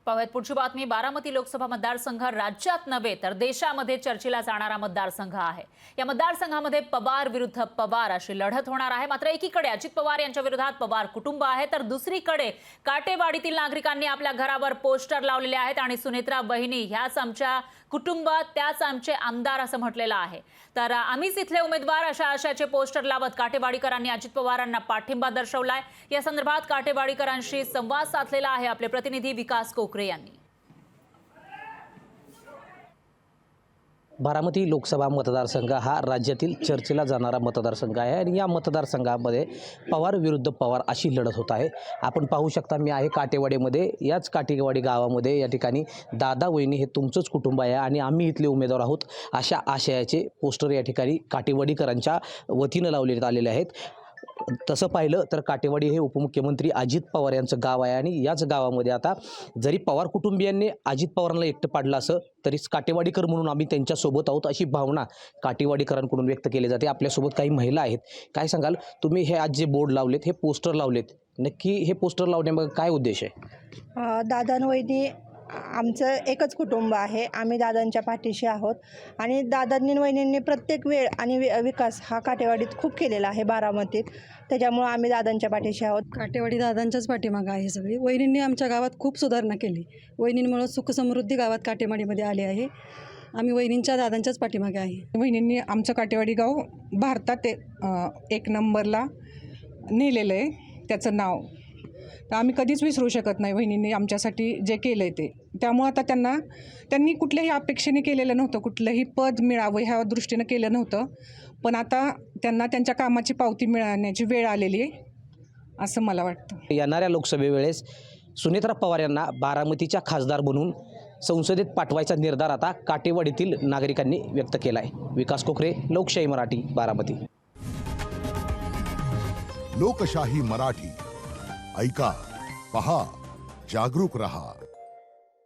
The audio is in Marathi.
पाहूयात पुढची बातमी। बारामती लोकसभा मतदारसंघ राज्यात नव्हे तर देशामध्ये चर्चेला जाणारा मतदारसंघ आहे। या मतदारसंघामध्ये पवार विरुद्ध पवार अशी लढत होणार आहे। मात्र एकीकडे अजित पवार यांच्या विरोधात पवार कुटुंब आहे, तर दुसरीकडे काटेवाडीतील नागरिकांनी आपल्या घरावर पोस्टर लावलेले आहेत आणि सुनेत्रा वहिनी ह्याच आमच्या कुटुंब, त्याच आमचे आमदार असं म्हटलेलं आहे। तर आम्हीच इथले उमेदवार अशा आशयाचे पोस्टर लावत काटेवाडीकरांनी अजित पवारांना पाठिंबा दर्शवलाय। या संदर्भात काटेवाडीकरांशी संवाद साधलेला आहे आपले प्रतिनिधी विकास कोकरे यांनी। बारामती लोकसभा मतदारसंघ हा राज्यातील चर्चेला जाणारा मतदारसंघ आहे आणि या मतदारसंघामध्ये पवार विरुद्ध पवार अशी लढत होत आहे। आपण पाहू शकता, मी आहे काटेवाडीमध्ये। याच काटेवाडी गावामध्ये या ठिकाणी दादा वहिनी हे तुमचंच कुटुंब आहे आणि आम्ही इथले उमेदवार आहोत अशा आशयाचे पोस्टर या ठिकाणी काटेवाडीकरांच्या वतीनं लावलेले आलेले आहेत। तसं पाहिलं तर काटेवाडी हे उपमुख्यमंत्री अजित पवार यांचं गाव आहे आणि याच गावामध्ये आता जरी पवार कुटुंबियांनी अजित पवारांना एकटं पाडलं असं तरी काटेवाडीकर म्हणून आम्ही त्यांच्यासोबत आहोत अशी भावना काटेवाडीकरांकडून व्यक्त केली जाते। आपल्यासोबत काही महिला आहेत। काय सांगाल तुम्ही, हे आज जे बोर्ड लावलेत, हे पोस्टर लावलेत, नक्की हे पोस्टर लावण्यामागे काय उद्देश आहे? दादांवहिनी आमचं एकच कुटुंब आहे। आम्ही दादांच्या पाठीशी आहोत आणि दादांनी वहिनींनी प्रत्येक वेळ आणि विकास हा काटेवाडीत खूप केलेला आहे बारामतीत, त्याच्यामुळं आम्ही दादांच्या पाठीशी आहोत। काटेवाडी दादांच्याच पाठीमागं आहे सगळी। वहिनींनी आमच्या गावात खूप सुधारणा केली। वहिनींमुळे सुखसमृद्धी गावात काटेवाडीमध्ये आली आहे। आम्ही वहिनींच्या दादांच्याच पाठीमागे आहे। वहिनींनी आमचं काटेवाडी गाव भारतात एक नंबरला नेलेलं आहे त्याचं नाव, तर आम्ही कधीच विसरू शकत नाही वहिनींनी आमच्यासाठी जे केलं आहे ते। त्यामुळं आता त्यांनी कुठल्याही अपेक्षेने केलेलं नव्हतं, कुठलंही पद मिळावं ह्या दृष्टीनं केलं नव्हतं, पण आता त्यांना त्यांच्या कामाची पावती मिळण्याची वेळ आलेली आहे असं मला वाटतं। येणाऱ्या लोकसभेवेळेस सुनेत्रा पवार यांना बारामतीच्या खासदार बनवून संसदेत पाठवायचा निर्धार आता काटेवाडीतील नागरिकांनी व्यक्त केला आहे। विकास कोकरे, लोकशाही मराठी, बारामती। लोकशाही मराठी ऐका, पहा, जागरूक रहा।